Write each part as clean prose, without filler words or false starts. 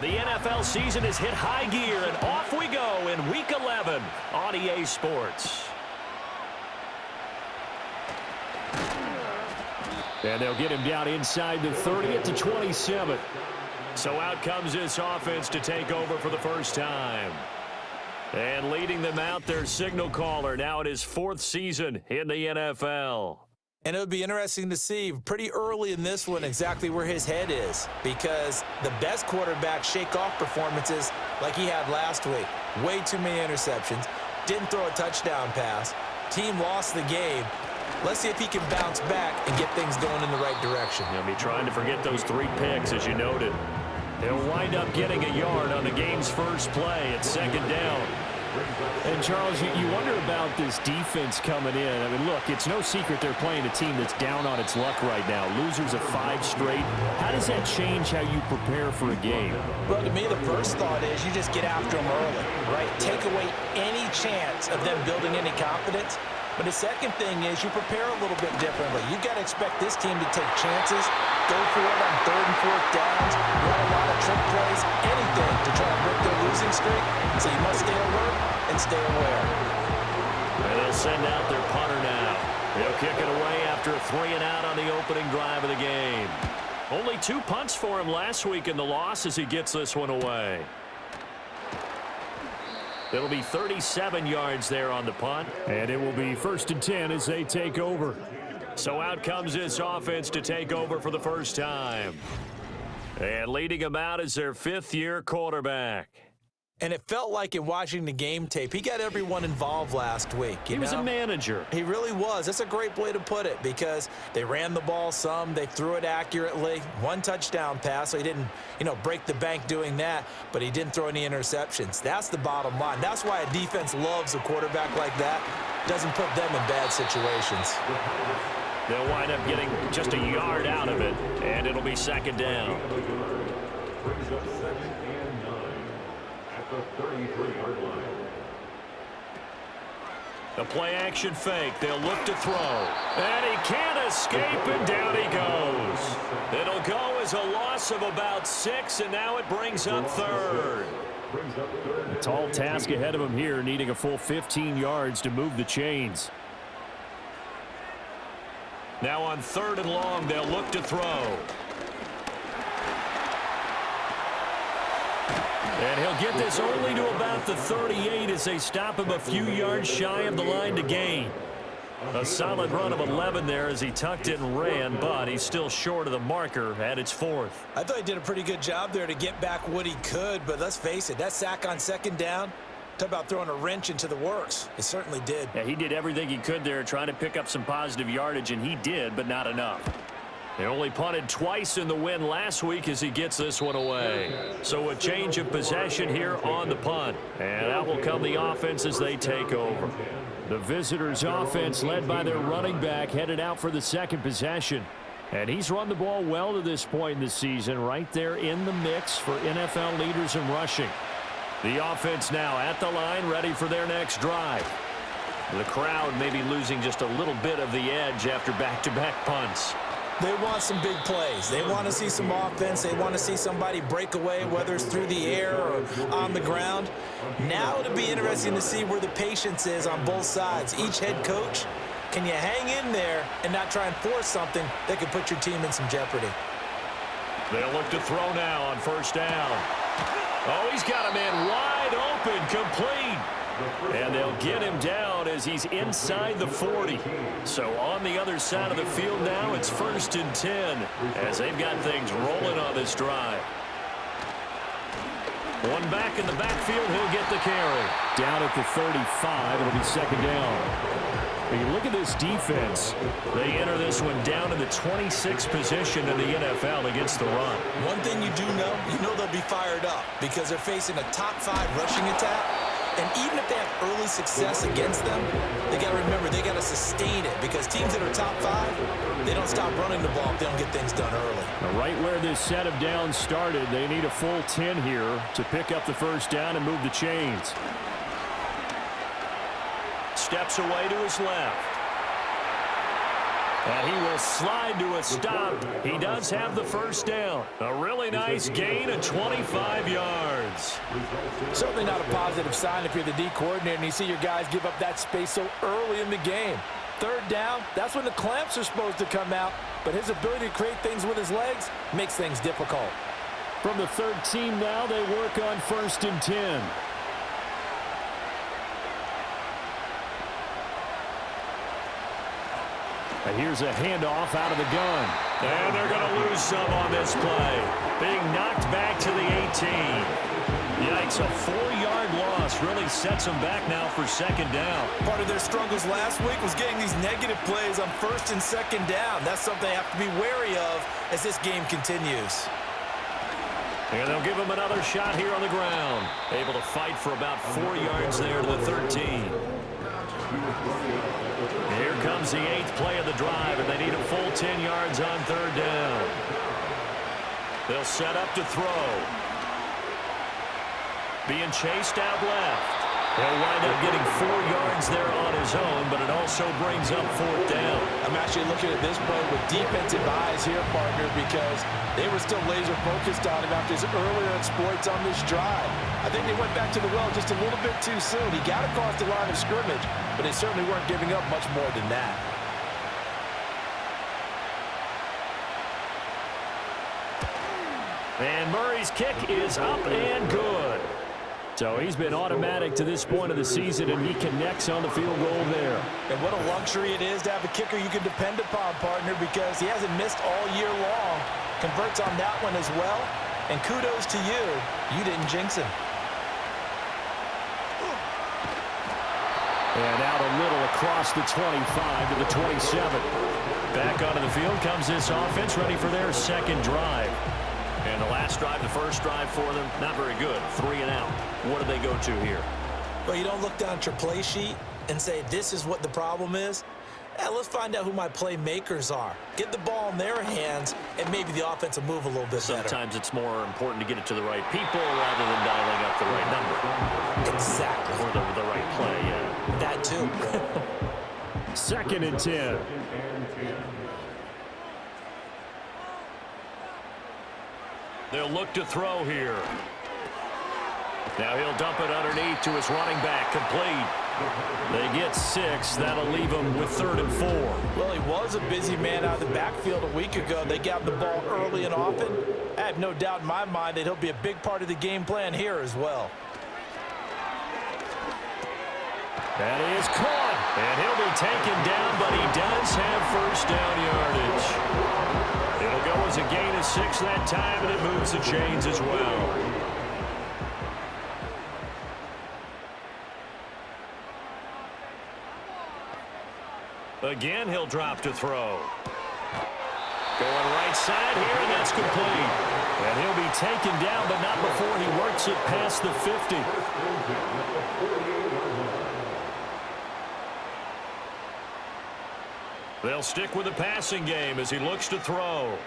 The NFL season has hit high gear, and off we go in Week 11 on EA Sports. And they'll get him down inside the 30 at the 27. So out comes this offense to take over for the first time. And leading them out, their signal caller, now in his 4th season in the NFL. And it would be interesting to see pretty early in this one exactly where his head is, because the best quarterback shake-off performances like he had last week, way too many interceptions, didn't throw a touchdown pass, team lost the game. Let's see if he can bounce back and get things going in the right direction. He'll be trying to forget those 3 picks, as you noted. He'll wind up getting a yard on the game's first play at 2nd down. And, Charles, you wonder about this defense coming in. I mean, look, it's no secret they're playing a team that's down on its luck right now. Losers of 5 straight. How does that change how you prepare for a game? Well, to me, the first thought is you just get after them early, right? Take away any chance of them building any confidence. But the second thing is you prepare a little bit differently. You've got to expect this team to take chances, go for it on 3rd and 4th downs, run a lot of trick plays, anything to try and break their losing streak. So you must stay alert and stay aware. And they'll send out their punter now. He'll kick it away after a 3-and-out on the opening drive of the game. Only 2 punts for him last week in the loss as he gets this one away. It'll be 37 yards there on the punt. And it will be 1st and 10 as they take over. So out comes this offense to take over for the first time. And leading them out is their 5th-year quarterback. And it felt like in watching the game tape, he got everyone involved last week. He was a manager. He really was. That's a great way to put it, because they ran the ball some, they threw it accurately. 1 touchdown pass, so he didn't, break the bank doing that, but he didn't throw any interceptions. That's the bottom line. That's why a defense loves a quarterback like that. Doesn't put them in bad situations. They'll wind up getting just a yard out of it, and it'll be 2nd down. The play-action fake. They'll look to throw. And he can't escape, and down he goes. It'll go as a loss of about 6, and now it brings up 3rd. A tall task ahead of him here, needing a full 15 yards to move the chains. Now on 3rd and long, they'll look to throw. And he'll get this only to about the 38 as they stop him a few yards shy of the line to gain. A solid run of 11 there as he tucked it and ran, but he's still short of the marker at its 4th. I thought he did a pretty good job there to get back what he could, but let's face it, that sack on 2nd down, talk about throwing a wrench into the works. It certainly did. Yeah, he did everything he could there trying to pick up some positive yardage, and he did, but not enough. They only punted twice in the win last week as he gets this one away. So a change of possession here on the punt. And out will come the offense as they take over. The visitors' offense, led by their running back, headed out for the 2nd possession. And he's run the ball well to this point in the season, right there in the mix for NFL leaders in rushing. The offense now at the line, ready for their next drive. The crowd may be losing just a little bit of the edge after back-to-back punts. They want some big plays. They want to see some offense. They want to see somebody break away, whether it's through the air or on the ground. Now it'll be interesting to see where the patience is on both sides. Each head coach, can you hang in there and not try and force something that could put your team in some jeopardy? They'll look to throw now on 1st down. Oh, he's got a man wide open, complete. And they'll get him down as he's inside the 40. So on the other side of the field now, it's 1st and 10 as they've got things rolling on this drive. One back in the backfield, he'll get the carry. Down at the 35, it'll be 2nd down. When you look at this defense, they enter this one down in the 26th position in the NFL against the run. One thing you do know, they'll be fired up because they're facing a top 5 rushing attack. And even if they have early success against them, they got to remember they got to sustain it, because teams that are top 5, they don't stop running the ball if they don't get things done early. Now, right where this set of downs started, they need a full 10 here to pick up the 1st down and move the chains. Steps away to his left. And he will slide to a stop. He does have the first down. A really nice gain of 25 yards. Certainly not a positive sign if you're the D coordinator and you see your guys give up that space so early in the game. Third down, that's when the clamps are supposed to come out, but his ability to create things with his legs makes things difficult. From the 13 now, they work on 1st and 10. And here's a handoff out of the gun. And they're going to lose some on this play. Being knocked back to the 18. Yikes, a 4-yard loss really sets them back now for 2nd down. Part of their struggles last week was getting these negative plays on 1st and 2nd down. That's something they have to be wary of as this game continues. And they'll give him another shot here on the ground. Able to fight for about 4 yards there to the 13. Here comes the 8th play of the drive, and they need a full 10 yards on 3rd down. They'll set up to throw. Being chased out left. He'll wind up getting 4 yards there on his own, but it also brings up 4th down. I'm actually looking at this play with defensive eyes here, partner, because they were still laser focused on him after his earlier exploits on this drive. I think they went back to the well just a little bit too soon. He got across the line of scrimmage, but they certainly weren't giving up much more than that. And Murray's kick is up and good. So he's been automatic to this point of the season, and he connects on the field goal there. And what a luxury it is to have a kicker you can depend upon, partner, because he hasn't missed all year long. Converts on that one as well. And kudos to you. You didn't jinx him. And out a little across the 25 to the 27. Back onto the field comes this offense, ready for their 2nd drive. And the last drive, the first drive for them, not very good. 3 and out. What do they go to here? Well, you don't look down at your play sheet and say, this is what the problem is. Let's find out who my playmakers are. Get the ball in their hands, and maybe the offense will move a little bit better. Sometimes it's more important to get it to the right people rather than dialing up the right number. Exactly. Or the right play, yeah. That too. 2nd and 10. They'll look to throw here. Now he'll dump it underneath to his running back, complete. They get 6. That'll leave him with 3rd and 4. Well, he was a busy man out of the backfield a week ago. They got the ball early and often. I have no doubt in my mind that he'll be a big part of the game plan here as well. That is caught. And he'll be taken down, but he does have 1st down yardage. It'll go as a gain of 6 that time, and it moves the chains as well. Again, he'll drop to throw. Going right side here, and that's complete. And he'll be taken down, but not before he works it past the 50. They'll stick with the passing game as he looks to throw.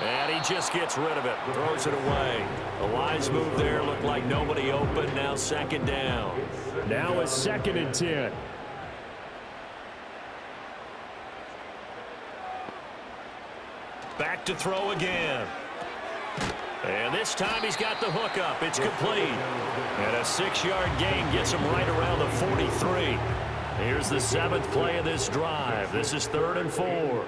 And he just gets rid of it, throws it away. A wise move there, looked like nobody open, now 2nd down. Now a 2nd and 10. Back to throw again. And this time he's got the hook up. It's complete. And a 6-yard gain gets him right around the 43. Here's the 7th play of this drive. This is 3rd and 4.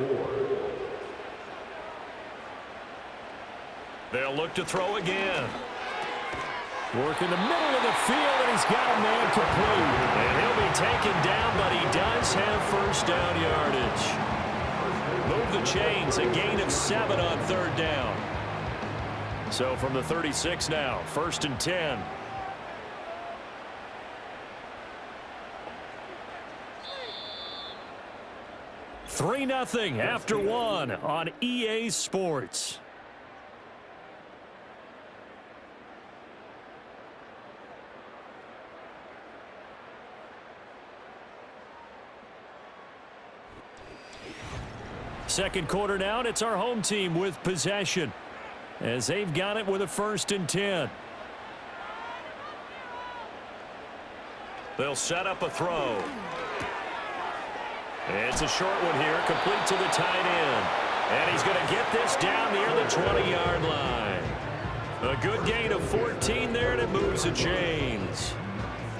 They'll look to throw again. Work in the middle of the field, and he's got a man complete. And he'll be taken down, but he does have 1st down yardage. Move the chains, a gain of 7 on 3rd down. So from the 36 now, 1st and 10. Three 3-0 after 1 on EA Sports. Second quarter now, and it's our home team with possession as they've got it with a 1st and 10. They'll set up a throw. It's a short one here, complete to the tight end. And he's going to get this down near the 20-yard line. A good gain of 14 there, and it moves the chains.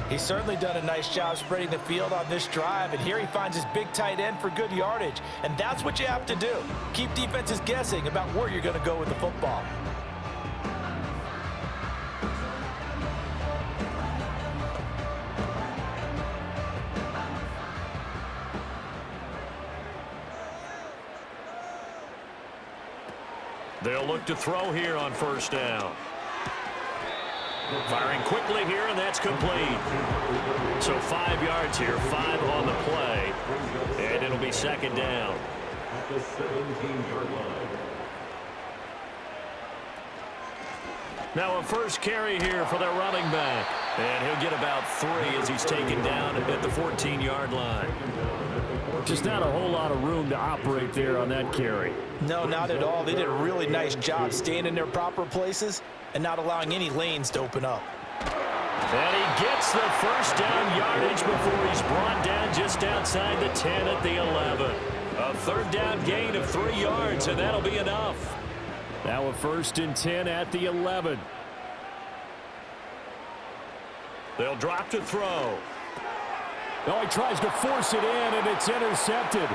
He's certainly done a nice job spreading the field on this drive, and here he finds his big tight end for good yardage. And that's what you have to do. Keep defenses guessing about where you're going to go with the football. They'll look to throw here on first down. Firing quickly here, and that's complete. So 5 yards here, 5 on the play. And it'll be second down. At the 17-yard line. Now a first carry here for their running back. And he'll get about 3 as he's taken down at the 14-yard line. Just not a whole lot of room to operate there on that carry. No, not at all. They did a really nice job staying in their proper places and not allowing any lanes to open up. And he gets the first down yardage before he's brought down just outside the 10 at the 11. A third down gain of 3 yards, and that'll be enough. Now a 1st and 10 at the 11. They'll drop to throw. Oh, he tries to force it in, and it's intercepted.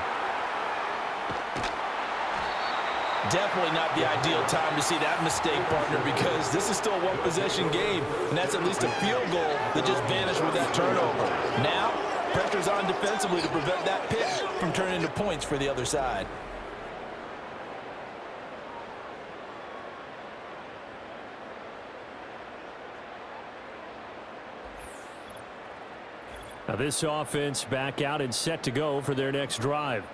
Definitely not the ideal time to see that mistake, partner, because this is still a one-possession game, and that's at least a field goal that just vanished with that turnover. Now, pressure's on defensively to prevent that pitch from turning into points for the other side. Now this offense back out and set to go for their next drive.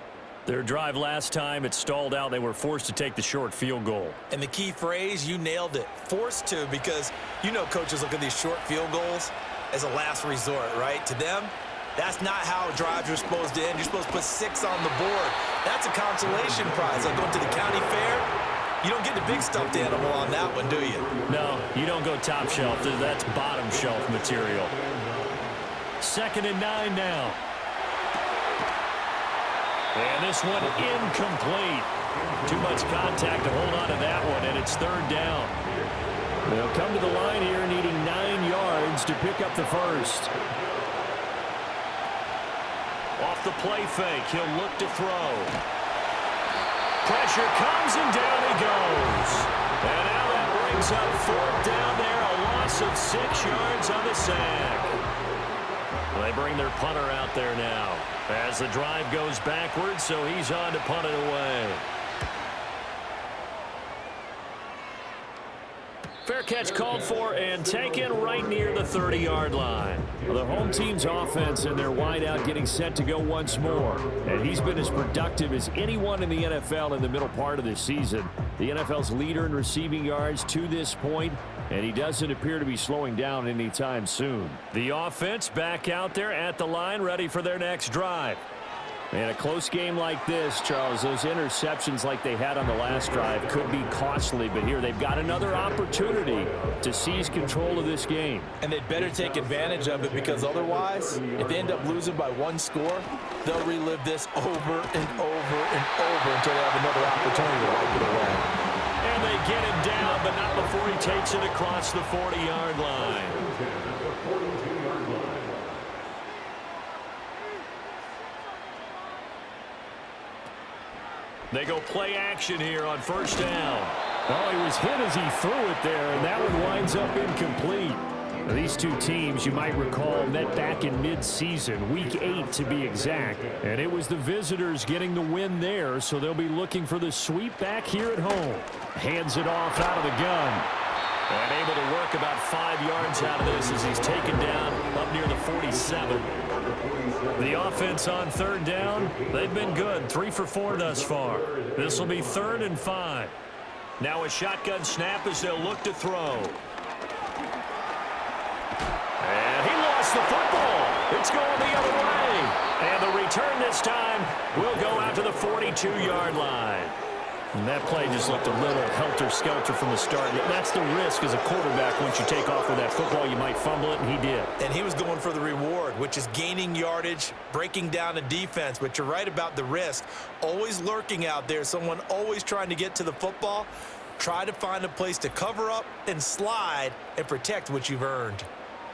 Their drive last time, it stalled out. They were forced to take the short field goal. And the key phrase, you nailed it. Forced to, because you know coaches look at these short field goals as a last resort, right? To them, that's not how drives are supposed to end. You're supposed to put 6 on the board. That's a consolation prize. Like going to the county fair, you don't get the big stuffed animal on that one, do you? No, you don't go top shelf. That's bottom shelf material. 2nd and 9 now. And this one incomplete. Too much contact to hold on to that one, and it's 3rd down. They'll come to the line here needing 9 yards to pick up the first. Off the play fake, he'll look to throw. Pressure comes, and down he goes. And now that brings up 4th down there, a loss of 6 yards on the sack. They bring their punter out there now as the drive goes backwards, so he's on to punt it away. Fair catch called for and taken right near the 30-yard line. Well, the home team's offense and their wideout getting set to go once more. And he's been as productive as anyone in the NFL in the middle part of this season. The NFL's leader in receiving yards to this point, and he doesn't appear to be slowing down anytime soon. The offense back out there at the line, ready for their next drive. In a close game like this, Charles, those interceptions like they had on the last drive could be costly, but here they've got another opportunity to seize control of this game. And they'd better take advantage of it, because otherwise, if they end up losing by 1 score, they'll relive this over and over and over until they have another opportunity to wipe it away. And they get him down, but not before he takes it across the 40-yard line. They go play action here on first down. Oh, he was hit as he threw it there, and that one winds up incomplete. Now, these two teams, you might recall, met back in mid-season, week 8 to be exact. And it was the visitors getting the win there, so they'll be looking for the sweep back here at home. Hands it off out of the gun. And able to work about 5 yards out of this as he's taken down up near the 47. The offense on 3rd down, they've been good. 3 for 4 thus far. This will be 3rd and 5. Now a shotgun snap as they'll look to throw. And he lost the football. It's going the other way. And the return this time will go out to the 42-yard line. And that play just looked a little helter-skelter from the start. That's the risk as a quarterback. Once you take off with that football, you might fumble it, and he did. And he was going for the reward, which is gaining yardage, breaking down a defense. But you're right about the risk. Always lurking out there, someone always trying to get to the football. Try to find a place to cover up and slide and protect what you've earned.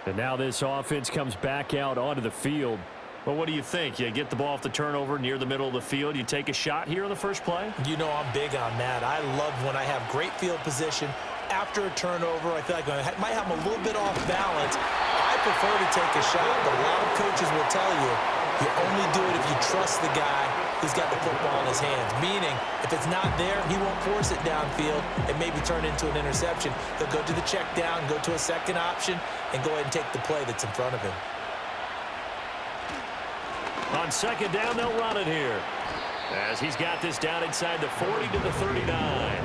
And now this offense comes back out onto the field. Well, what do you think? You get the ball off the turnover near the middle of the field. You take a shot here on the first play? You know I'm big on that. I love when I have great field position after a turnover. I feel like I might have them a little bit off balance. I prefer to take a shot, but a lot of coaches will tell you, you only do it if you trust the guy who's got the football in his hands. Meaning, if it's not there, he won't force it downfield and maybe turn into an interception. He'll go to the check down, go to a second option, and go ahead and take the play that's in front of him. On second down, they'll run it here, as he's got this down inside the 40 to the 39.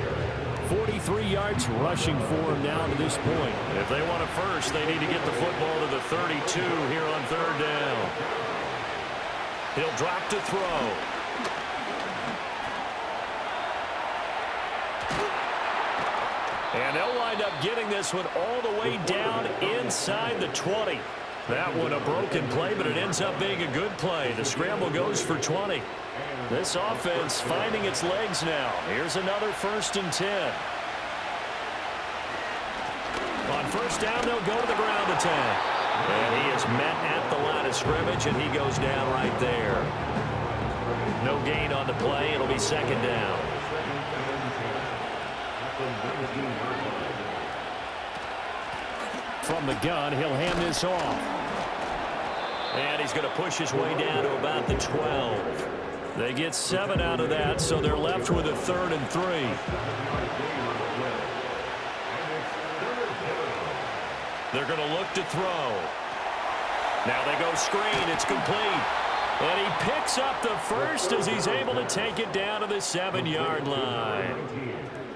43 yards rushing for him down to this point. If they want a first, they need to get the football to the 32 here on third down. He'll drop to throw. And they'll wind up getting this one all the way down inside the 20. That one a broken play, but it ends up being a good play. The scramble goes for 20. This offense finding its legs now. Here's another 1st and 10. On first down, they'll go to the ground attack. And he is met at the line of scrimmage, and he goes down right there. No gain on the play. It'll be second down. From the gun, he'll hand this off. And he's going to push his way down to about the 12. They get 7 out of that, so they're left with a 3rd and 3. They're going to look to throw. Now they go screen. It's complete. And he picks up the first as he's able to take it down to the 7-yard line.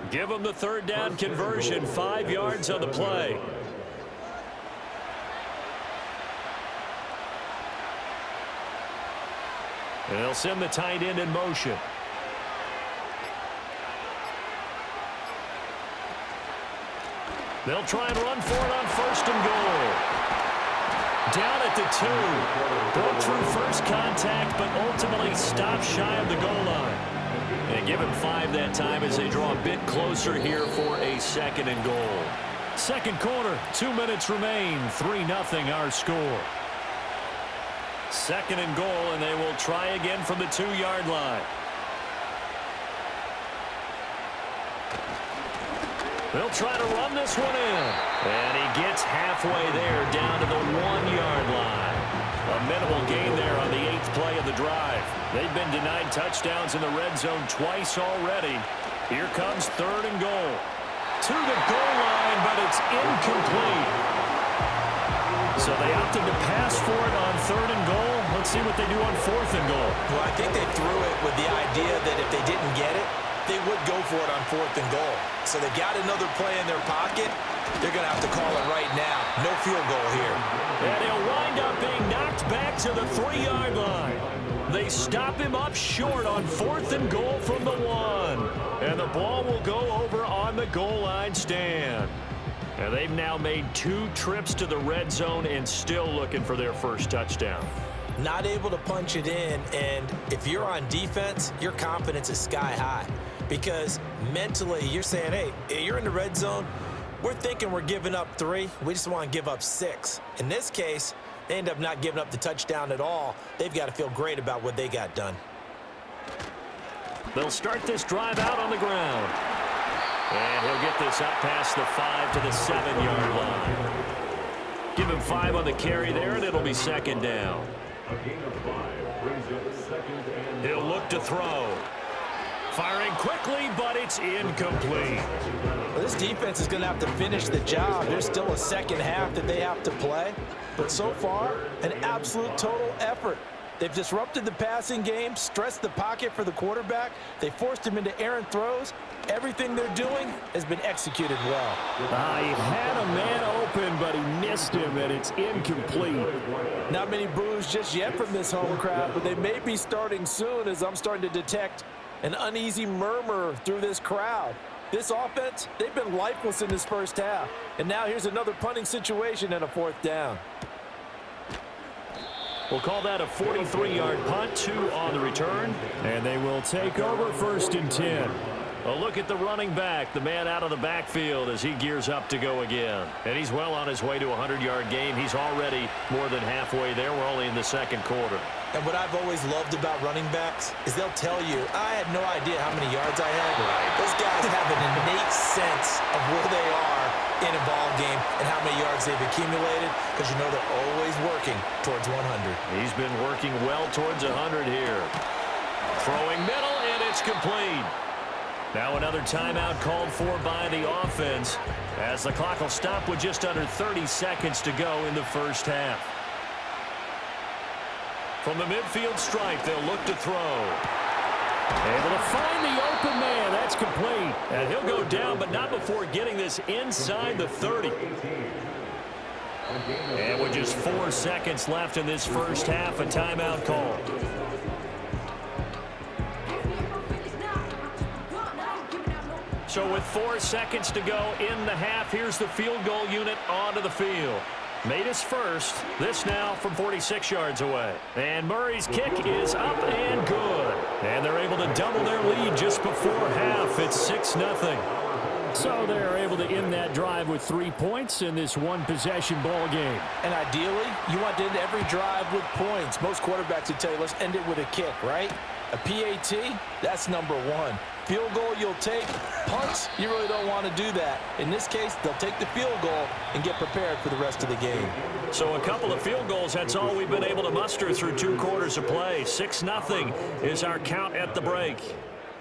Give him the 3rd down conversion, 5 yards on the play. And they'll send the tight end in motion. They'll try and run for it on 1st and goal. Down at the 2. Broke through first contact, but ultimately stopped shy of the goal line. And give him 5 that time as they draw a bit closer here for a 2nd and goal. Second quarter, 2 minutes remain. 3-0 our score. 2nd and goal, and they will try again from the 2-yard line. They'll try to run this one in. And he gets halfway there, down to the 1-yard line. A minimal gain there on the 8th play of the drive. They've been denied touchdowns in the red zone twice already. Here comes 3rd and goal. To the goal line, but it's incomplete. So they opted to pass for it on 3rd and goal. Let's see what they do on 4th and goal. Well, I think they threw it with the idea that if they didn't get it, they would go for it on 4th and goal. So they got another play in their pocket. They're going to have to call it right now. No field goal here. And he'll wind up being knocked back to the 3-yard line. They stop him up short on 4th and goal from the 1. And the ball will go over on the goal line stand. And they've now made 2 trips to the red zone and still looking for their first touchdown. Not able to punch it in, and if you're on defense, your confidence is sky high. Because mentally, you're saying, hey, you're in the red zone. We're thinking we're giving up 3. We just want to give up 6. In this case, they end up not giving up the touchdown at all. They've got to feel great about what they got done. They'll start this drive out on the ground. And he'll get this up past the 5 to the 7-yard line. Give him 5 on the carry there, and it'll be 2nd down. He'll look to throw. Firing quickly, but it's incomplete. Well, this defense is going to have to finish the job. There's still a second half that they have to play. But so far, an absolute total effort. They've disrupted the passing game, stressed the pocket for the quarterback. They forced him into errant throws. Everything they're doing has been executed well. He had a man open, but he missed him, and it's incomplete. Not many boos just yet from this home crowd, but they may be starting soon as I'm starting to detect An uneasy murmur through this crowd. This offense, they've been lifeless in this first half. And now here's another punting situation and a 4th down. We'll call that a 43-yard punt, 2 on the return. And they will take over 1st and 10. A look at the running back, the man out of the backfield as he gears up to go again. And he's well on his way to a 100-yard game. He's already more than halfway there. We're only in the 2nd quarter. And what I've always loved about running backs is they'll tell you, I had no idea how many yards I had. Those guys have an innate sense of where they are in a ball game and how many yards they've accumulated, because you know they're always working towards 100. He's been working well towards 100 here. Throwing middle, and it's complete. Now another timeout called for by the offense as the clock will stop with just under 30 seconds to go in the first half. From the midfield stripe, they'll look to throw. Able to find the open man. That's complete. And he'll go down, but not before getting this inside the 30. And with just 4 seconds left in this first half, a timeout call. So with 4 seconds to go in the half, here's the field goal unit onto the field. Made his first. This now from 46 yards away. And Murray's kick is up and good. And they're able to double their lead just before half. It's 6-0. So they're able to end that drive with 3 points in this one-possession ball game. And ideally, you want to end every drive with points. Most quarterbacks would tell you, let's end it with a kick, right? A PAT, that's number 1. Field goal you'll take. Punts, you really don't want to do that. In this case, they'll take the field goal and get prepared for the rest of the game. So a couple of field goals, that's all we've been able to muster through 2 quarters of play. 6-0 is our count at the break.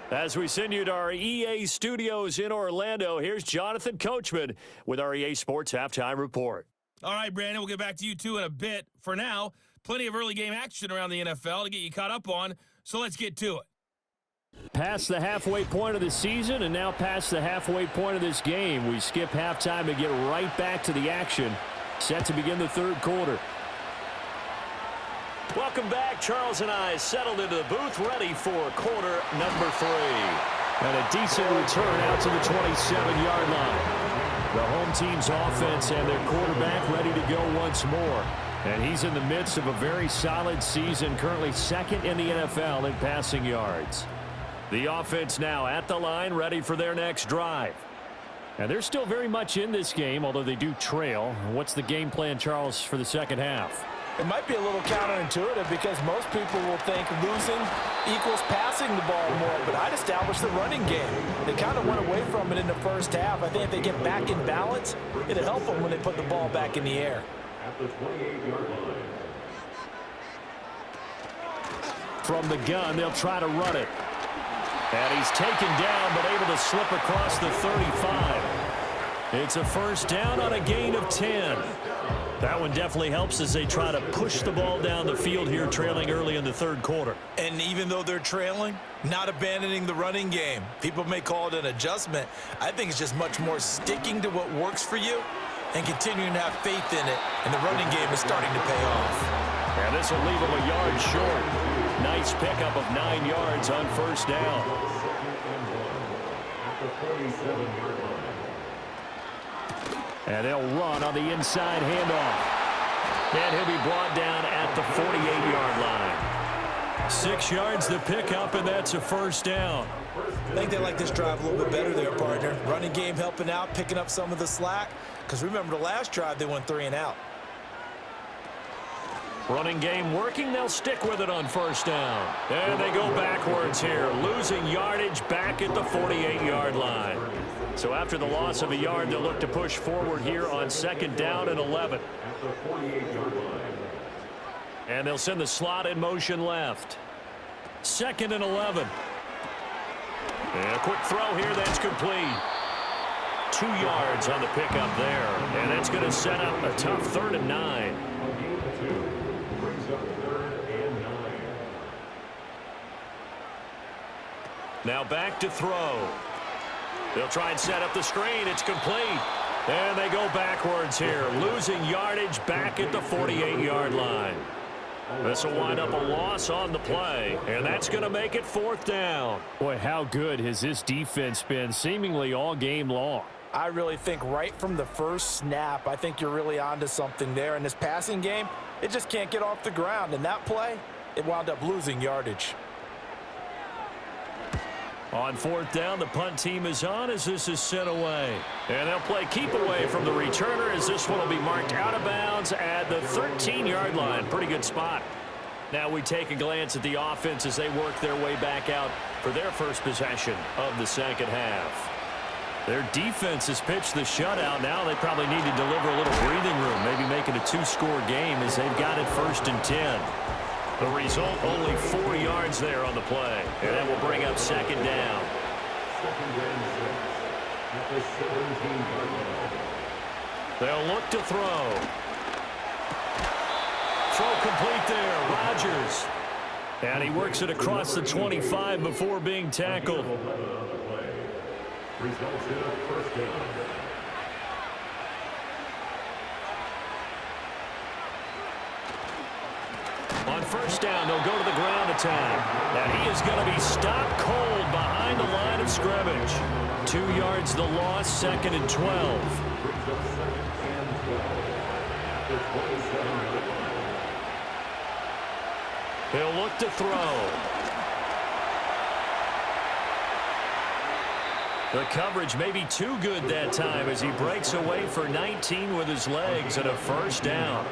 As we send you to our EA studios in Orlando, here's Jonathan Coachman with our EA Sports Halftime Report. All right, Brandon, we'll get back to you two in a bit. For now, plenty of early game action around the NFL to get you caught up on, so let's get to it. Past the halfway point of the season and now past the halfway point of this game. We skip halftime to get right back to the action. Set to begin the 3rd quarter. Welcome back. Charles and I settled into the booth ready for quarter number 3. And a decent return out to the 27-yard line. The home team's offense and their quarterback ready to go once more. And he's in the midst of a very solid season, currently 2nd in the NFL in passing yards. The offense now at the line, ready for their next drive. And they're still very much in this game, although they do trail. What's the game plan, Charles, for the second half? It might be a little counterintuitive because most people will think losing equals passing the ball more, but I'd establish the running game. They kind of went away from it in the first half. I think if they get back in balance, it'll help them when they put the ball back in the air. At the 28-yard line. From the gun, they'll try to run it. And he's taken down, but able to slip across the 35. It's a first down on a gain of 10. That one definitely helps as they try to push the ball down the field here, trailing early in the 3rd quarter. And even though they're trailing, not abandoning the running game. People may call it an adjustment. I think it's just much more sticking to what works for you and continuing to have faith in it. And the running game is starting to pay off. And this will leave him a yard short. Nice pickup of 9 yards on first down. And they'll run on the inside handoff. And he'll be brought down at the 48-yard line. 6 yards the pickup, and that's a first down. I think they like this drive a little bit better there, partner. Running game helping out, picking up some of the slack. Because remember the last drive, they went 3 and out. Running game working. They'll stick with it on first down. And they go backwards here, losing yardage back at the 48-yard line. So after the loss of a yard, they'll look to push forward here on 2nd down and 11. At the 48-yard line. And they'll send the slot in motion left. 2nd and 11. And a quick throw here, that's complete. 2 yards on the pickup there. And that's going to set up a tough 3rd and 9. Now back to throw. They'll try and set up the screen. It's complete. And they go backwards here, losing yardage back at the 48-yard line. This will wind up a loss on the play, and that's going to make it 4th down. Boy, how good has this defense been seemingly all game long? I really think right from the first snap, I think you're really onto something there. In this passing game, it just can't get off the ground. And that play, it wound up losing yardage. On 4th down, the punt team is on as this is sent away. And they'll play keep away from the returner as this one will be marked out of bounds at the 13-yard line. Pretty good spot. Now we take a glance at the offense as they work their way back out for their first possession of the second half. Their defense has pitched the shutout. Now they probably need to deliver a little breathing room, maybe make it a 2-score game as they've got it 1st and 10. The result, only 4 yards there on the play. And that will bring up 2nd down. 2nd and 6 at the 17-yard line. They'll look to throw. Throw complete there, Rodgers. And he works it across the 25 before being tackled. Results in a 1st down. On 1st down, they'll go to the ground attack. And he is going to be stopped cold behind the line of scrimmage. 2 yards the loss, 2nd and 12. Brings up 2nd and 12 at the 27-yard line. He'll look to throw. The coverage may be too good that time as he breaks away for 19 with his legs and a 1st down.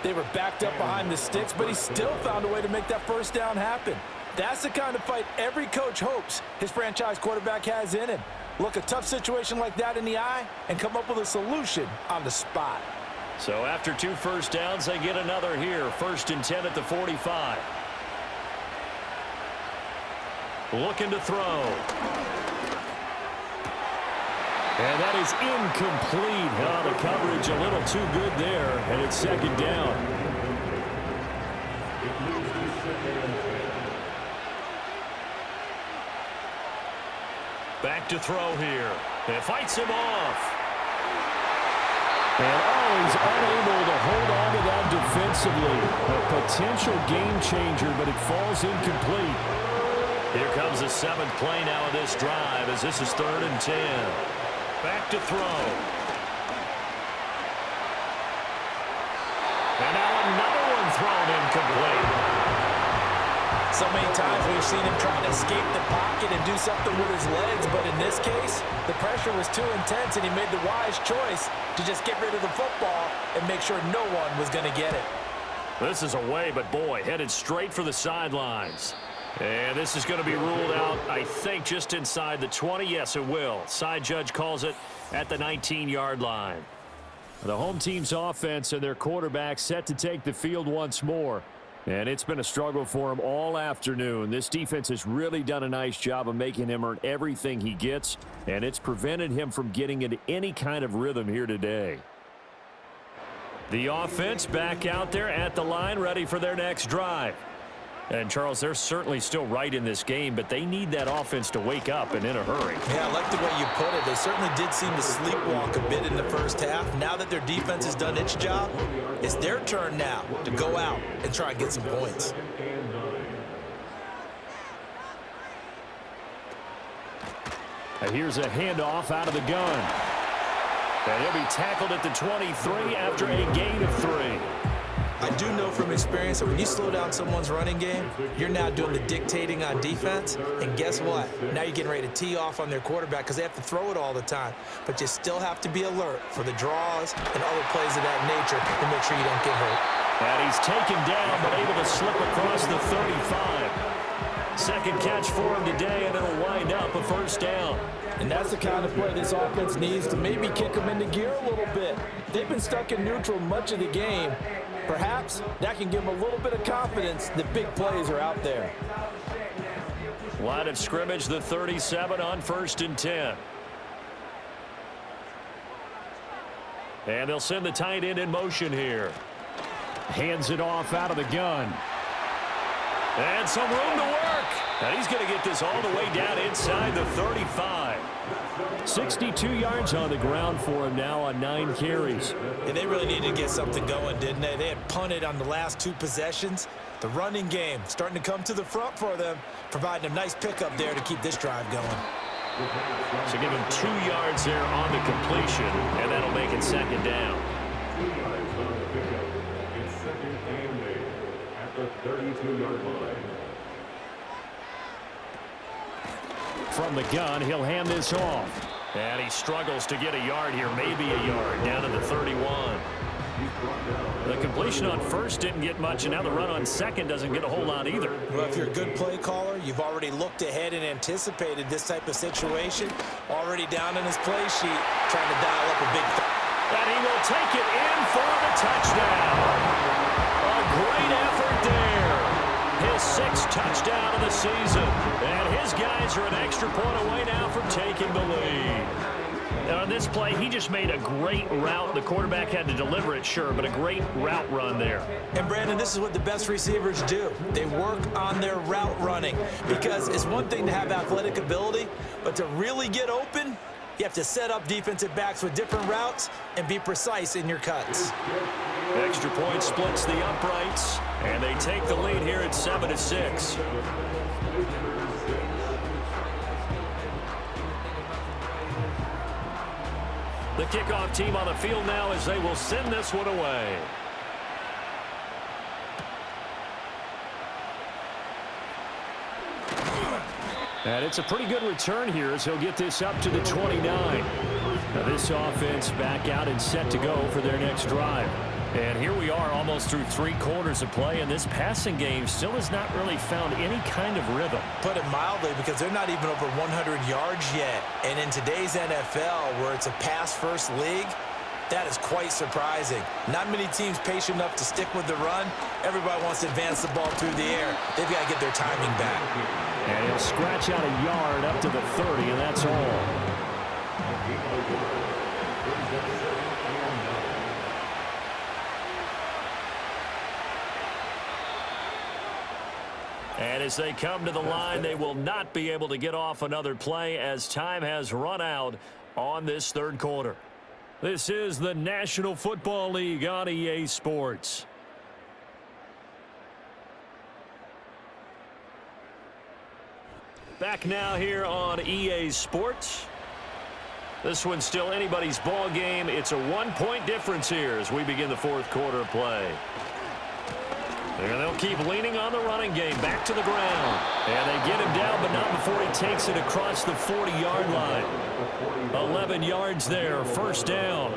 They were backed up behind the sticks, but he still found a way to make that 1st down happen. That's the kind of fight every coach hopes his franchise quarterback has in him. Look a tough situation like that in the eye and come up with a solution on the spot. So after 2 1st downs, they get another here. 1st and 10 at the 45. Looking to throw. And that is incomplete. Oh, the coverage a little too good there, and it's 2nd down. It moves to 2nd and 10. Back to throw here. And fights him off. And he's unable to hold on to that defensively. A potential game changer, but it falls incomplete. Here comes the 7th play now of this drive as this is 3rd and 10. Back to throw. And now another one thrown incomplete. So many times we've seen him trying to escape the pocket and do something with his legs, but in this case, the pressure was too intense and he made the wise choice to just get rid of the football and make sure no one was going to get it. This is away, but boy, headed straight for the sidelines. And this is going to be ruled out, I think, just inside the 20. Yes, it will. Side judge calls it at the 19-yard line. The home team's offense and their quarterback set to take the field once more. And it's been a struggle for him all afternoon. This defense has really done a nice job of making him earn everything he gets, and it's prevented him from getting into any kind of rhythm here today. The offense back out there at the line, ready for their next drive. And, Charles, they're certainly still right in this game, but they need that offense to wake up and in a hurry. Yeah, I like the way you put it. They certainly did seem to sleepwalk a bit in the first half. Now that their defense has done its job, it's their turn now to go out and try and get some points. And here's a handoff out of the gun. And he'll be tackled at the 23 after a gain of 3. I do know from experience that when you slow down someone's running game, you're now doing the dictating on defense. And guess what? Now you're getting ready to tee off on their quarterback because they have to throw it all the time. But you still have to be alert for the draws and other plays of that nature to make sure you don't get hurt. And he's taken down but able to slip across the 35. Second catch for him today, and it'll wind up a 1st down. And that's the kind of play this offense needs to maybe kick them into gear a little bit. They've been stuck in neutral much of the game. Perhaps that can give them a little bit of confidence that big plays are out there. Line of scrimmage, the 37 on 1st and 10. And they'll send the tight end in motion here. Hands it off out of the gun. And some room to work. And he's going to get this all the way down inside the 35. 62 yards on the ground for him now on 9 carries. And they really needed to get something going, didn't they? They had punted on the last 2 possessions. The running game starting to come to the front for them, providing a nice pickup there to keep this drive going. So give him 2 yards there on the completion, and that'll make it second down. 2 yards on the pickup. It's second and 8 at the 32-yard line. From the gun, he'll hand this off. And he struggles to get a yard here, maybe a yard, down to the 31. The completion on first didn't get much, and now the run on second doesn't get a whole lot either. Well, if you're a good play caller, you've already looked ahead and anticipated this type of situation. Already down in his play sheet, trying to dial up a big... And he will take it in for the touchdown. A great effort there. His 6th touchdown of the season. And his guys are an extra point away now from taking the lead. Now on this play, he just made a great route. The quarterback had to deliver it, sure, but a great route run there. And, Brandon, this is what the best receivers do. They work on their route running, because it's one thing to have athletic ability, but to really get open, you have to set up defensive backs with different routes and be precise in your cuts. Extra point splits the uprights, and they take the lead here at 7-6. The kickoff team on the field now as they will send this one away. And it's a pretty good return here as he'll get this up to the 29. Now this offense back out and set to go for their next drive. And here we are almost through 3 quarters of play, and this passing game still has not really found any kind of rhythm. Put it mildly, because they're not even over 100 yards yet. And in today's NFL, where it's a pass-first league, that is quite surprising. Not many teams patient enough to stick with the run. Everybody wants to advance the ball through the air. They've got to get their timing back. And he'll scratch out a yard up to the 30, and that's all. And as they come to the line, they will not be able to get off another play as time has run out on this 3rd quarter. This is the National Football League on EA Sports. Back now here on EA Sports. This one's still anybody's ball game. It's a 1-point difference here as we begin the 4th quarter of play. And they'll keep leaning on the running game. Back to the ground. And they get him down, but not before he takes it across the 40-yard line. 11 yards there, 1st down.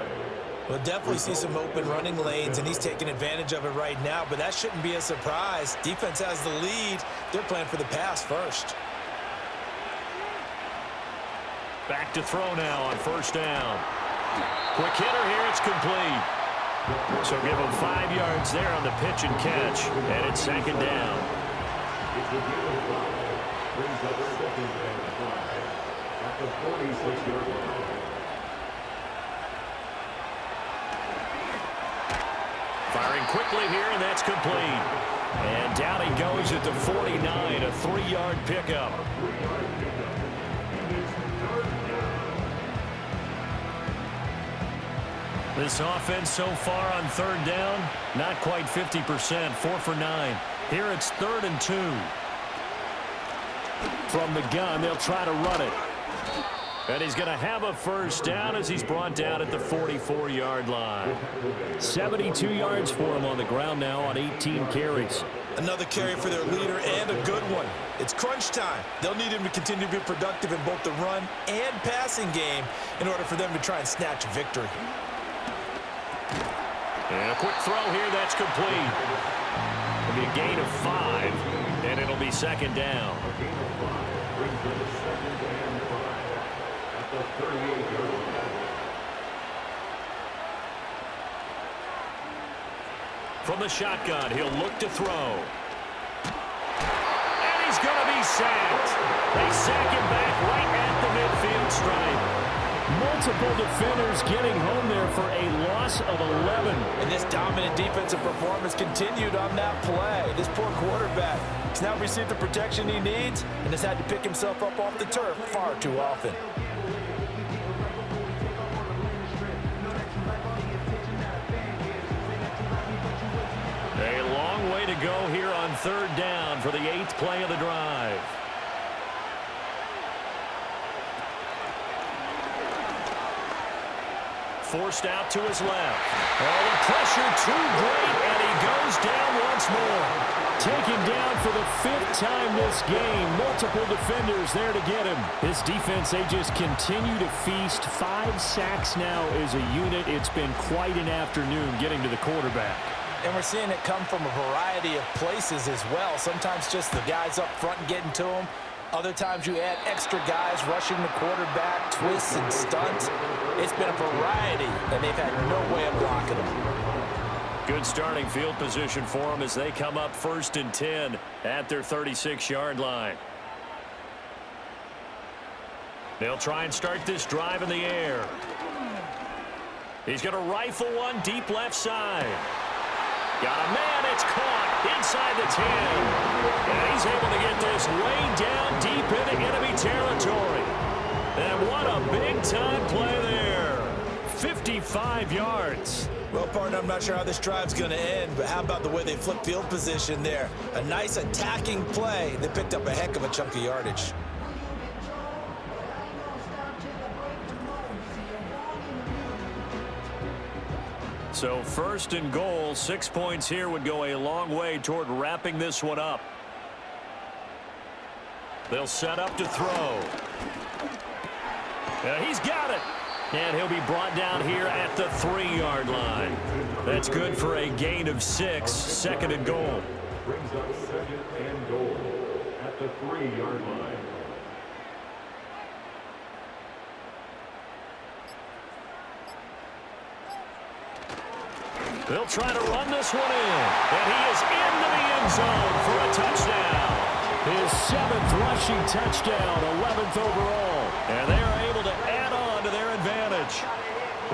We'll definitely see some open running lanes, and he's taking advantage of it right now, but that shouldn't be a surprise. Defense has the lead. They're playing for the pass first. Back to throw now on 1st down. Quick hitter here, it's complete. So give him 5 yards there on the pitch and catch, and it's 2nd down. Firing quickly here, and that's complete. And down he goes at the 49, a 3-yard pickup. This offense so far on 3rd down, not quite 50%, 4 for 9. Here it's 3rd and 2. From the gun, they'll try to run it. And he's going to have a 1st down as he's brought down at the 44-yard line. 72 yards for him on the ground now on 18 carries. Another carry for their leader, and a good one. It's crunch time. They'll need him to continue to be productive in both the run and passing game in order for them to try and snatch a victory. And a quick throw here, that's complete. It'll be a gain of 5, and it'll be 2nd down. From the shotgun, he'll look to throw. And he's going to be sacked. They sack him back right at the midfield stripe. Multiple defenders getting home there for a loss of 11. And this dominant defensive performance continued on that play. This poor quarterback has now received the protection he needs and has had to pick himself up off the turf far too often. go here on third down for the 8th play of the drive. Forced out to his left. Oh, the pressure too great, and he goes down once more. Taken down for the 5th time this game. Multiple defenders there to get him. This defense, they just continue to feast. 5 sacks now as a unit. It's been quite an afternoon getting to the quarterback. And we're seeing it come from a variety of places as well. Sometimes just the guys up front and getting to him. Other times you add extra guys rushing the quarterback, twists and stunts. It's been a variety, and they've had no way of blocking them. Good starting field position for them as they come up 1st and 10 at their 36-yard line. They'll try and start this drive in the air. He's going to rifle one deep left side. Got a man, it's caught inside the 10. And he's able to get this way down deep into enemy territory. And what a big-time play there. 55 yards. Well, partner, I'm not sure how this drive's going to end, but how about the way they flipped field position there? A nice attacking play. They picked up a heck of a chunk of yardage. So 1st and goal, 6 points here would go a long way toward wrapping this one up. They'll set up to throw. He's got it. And he'll be brought down here at the 3-yard line. That's good for a gain of 6, 2nd and goal. Brings up 2nd and goal at the 3-yard line. They'll try to run this one in. And he is into the end zone for a touchdown. His 7th rushing touchdown, 11th overall. And they are able to add on to their advantage.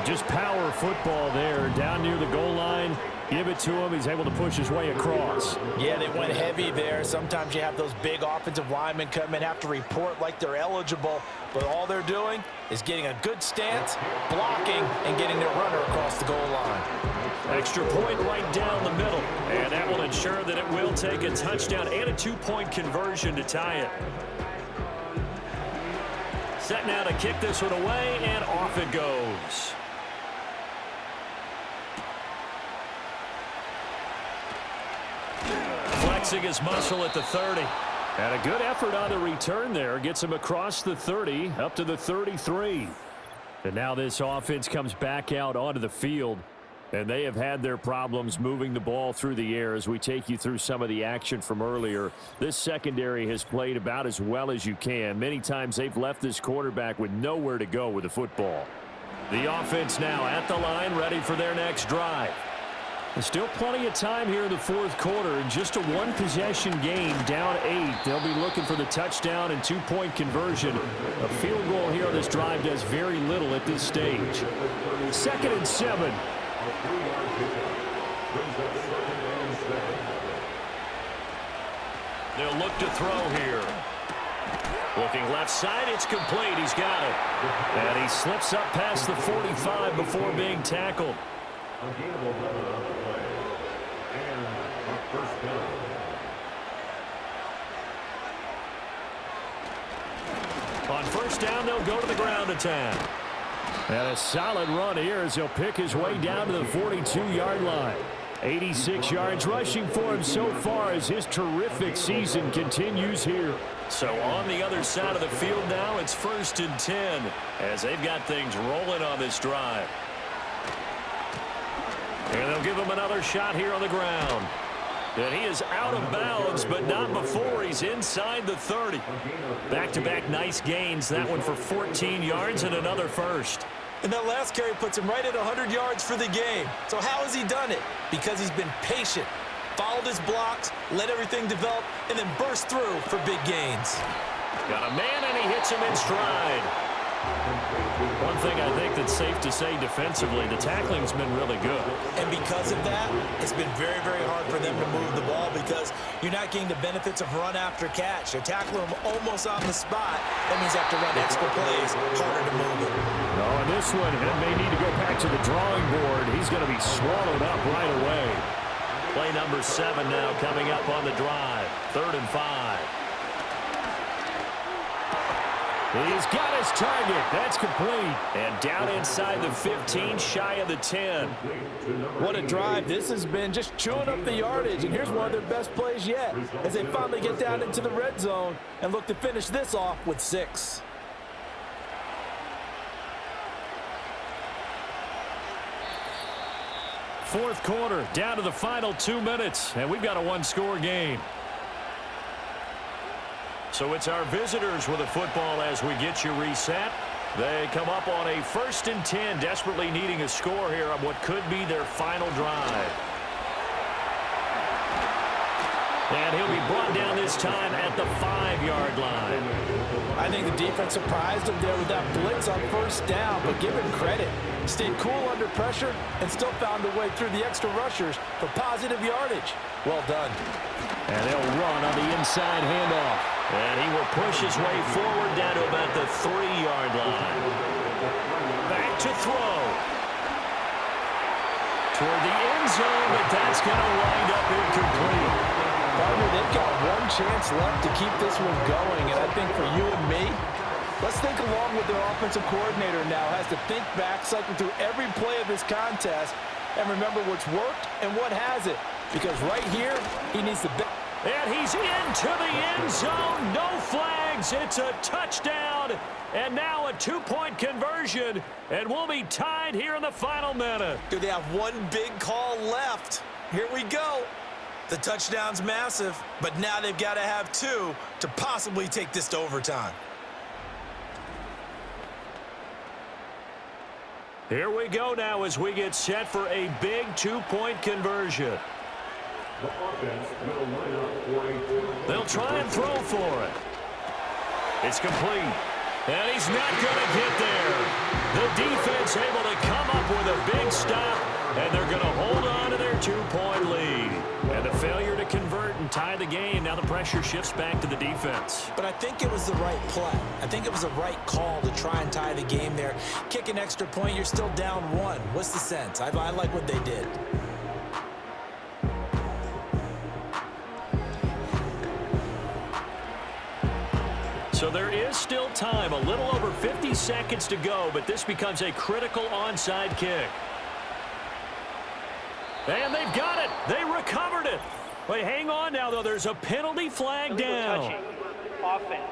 Just power football there, down near the goal line. Give it to him. He's able to push his way across. Yeah, they went heavy there. Sometimes you have those big offensive linemen come in, have to report like they're eligible, but all they're doing is getting a good stance, blocking, and getting their runner across the goal line. Extra point right down the middle, and that will ensure that it will take a touchdown and a 2-point conversion to tie it. Set now to kick this one away, and off it goes. Flexing his muscle at the 30. And a good effort on the return there. Gets him across the 30, up to the 33. And now this offense comes back out onto the field. And they have had their problems moving the ball through the air as we take you through some of the action from earlier. This secondary has played about as well as you can. Many times they've left this quarterback with nowhere to go with the football. The offense now at the line, ready for their next drive. There's still plenty of time here in the 4th quarter. And just a 1-possession game, down 8. They'll be looking for the touchdown and 2-point conversion. A field goal here on this drive does very little at this stage. 2nd and 7. They'll look to throw here. Looking left side, it's complete. He's got it. And he slips up past the 45 before being tackled. A gain of 11 on the play. And a 1st down. On 1st down, they'll go to the ground attack. And a solid run here as he'll pick his way down to the 42-yard line. 86 yards rushing for him so far as his terrific season continues here. So on the other side of the field now, it's 1st and 10 as they've got things rolling on this drive. And they'll give him another shot here on the ground. And he is out of bounds, but not before he's inside the 30. Back-to-back nice gains. That one for 14 yards and another first. And that last carry puts him right at 100 yards for the game. So how has he done it? Because he's been patient, followed his blocks, let everything develop, and then burst through for big gains. Got a man, and he hits him in stride. One thing I think that's safe to say defensively, the tackling's been really good. And because of that, it's been very, very hard for them to move the ball because you're not getting the benefits of run after catch. They're tackling him almost on the spot. That means they have to run extra plays, harder to move it. Oh, and this one may need to go back to the drawing board. He's going to be swallowed up right away. Play number 7 now coming up on the drive. 3rd and 5. He's got his target. That's complete. And down inside the 15, shy of the 10. What a drive this has been, just chewing up the yardage. And here's one of their best plays yet as they finally get down into the red zone and look to finish this off with 6. Fourth quarter, down to the final 2 minutes, and we've got a one-score game. So it's our visitors with the football as we get you reset. They come up on a 1st and 10, desperately needing a score here on what could be their final drive. And he'll be brought down this time at the 5-yard line. I think the defense surprised him there with that blitz on 1st down, but give him credit. Stayed cool under pressure and still found a way through the extra rushers for positive yardage. Well done. And they'll run on the inside handoff. And he will push his way forward down to about the 3-yard line. Back to throw. Toward the end zone, but that's going to wind up incomplete. Partner, they've got one chance left to keep this one going, and I think for you and me, let's think along with their offensive coordinator now. Has to think back, cycle through every play of this contest, and remember what's worked and what hasn't. Because right here, he needs to... And he's into the end zone. No flags. It's a touchdown. And now a 2-point conversion. And we'll be tied here in the final minute. Do they have one big call left? Here we go. The touchdown's massive, but now they've got to have 2 to possibly take this to overtime. Here we go now as we get set for a big 2-point conversion. The offense will line up for a... They'll try and throw for it. It's complete. And he's not going to get there. The defense able to come up with a big stop, and they're going to hold on to their 2-point lead. And the failure to convert and tie the game, now the pressure shifts back to the defense. But I think it was the right play. I think it was the right call to try and tie the game there. Kick an extra point, you're still down 1. What's the sense? I like what they did. So there is still time, a little over 50 seconds to go, but this becomes a critical onside kick. And they've got it. They recovered it. Wait, hang on now, though. There's a penalty flag down. Offense.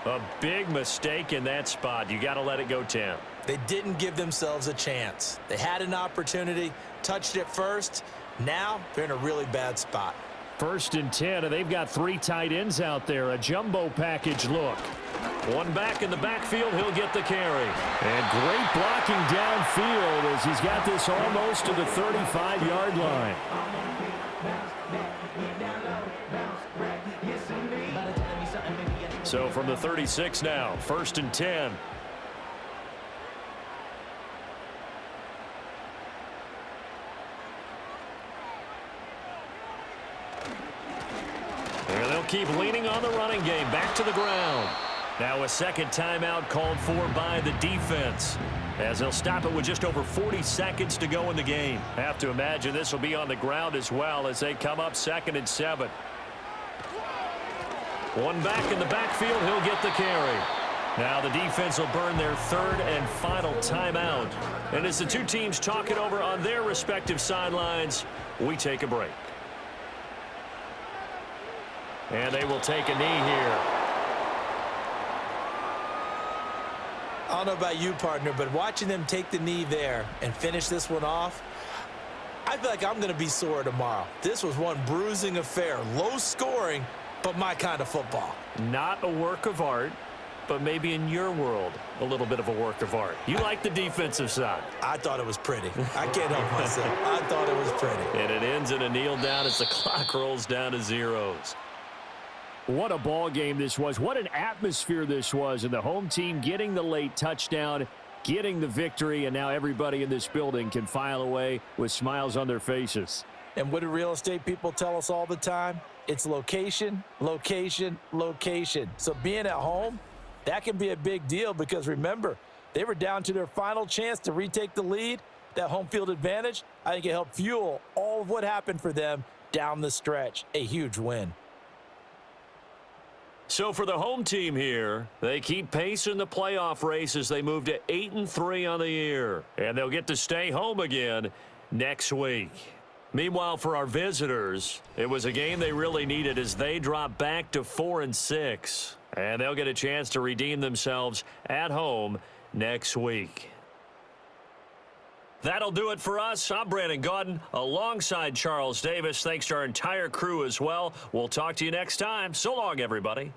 A big mistake in that spot. You got to let it go 10. They didn't give themselves a chance. They had an opportunity, touched it first. Now they're in a really bad spot. 1st and 10, and they've got 3 tight ends out there. A jumbo package look. One back in the backfield, he'll get the carry. And great blocking downfield as he's got this almost to the 35-yard line. So from the 36 now, 1st and 10. And they'll keep leaning on the running game. Back to the ground. Now a second timeout called for by the defense, as they'll stop it with just over 40 seconds to go in the game. Have to imagine this will be on the ground as well as they come up 2nd and 7. One back in the backfield, he'll get the carry. Now the defense will burn their 3rd and final timeout. And as the two teams talk it over on their respective sidelines, we take a break. And they will take a knee here. I don't know about you, partner, but watching them take the knee there and finish this one off, I feel like I'm going to be sore tomorrow. This was one bruising affair. Low scoring, but my kind of football. Not a work of art, but maybe in your world, a little bit of a work of art. You like the defensive side. I thought it was pretty. I can't help myself. I thought it was pretty. And it ends in a kneel down as the clock rolls down to zeros. What a ball game this was. What an atmosphere this was. And the home team getting the late touchdown, getting the victory, and now everybody in this building can file away with smiles on their faces. And what do real estate people tell us all the time? It's location, location, location. So being at home, that can be a big deal because remember, they were down to their final chance to retake the lead, that home field advantage, I think it helped fuel all of what happened for them down the stretch. A huge win. So for the home team here, they keep pace in the playoff race as they move to 8-3 on the year. And they'll get to stay home again next week. Meanwhile, for our visitors, it was a game they really needed as they drop back to 4-6. And they'll get a chance to redeem themselves at home next week. That'll do it for us. I'm Brandon Gaudin alongside Charles Davis. Thanks to our entire crew as well. We'll talk to you next time. So long, everybody.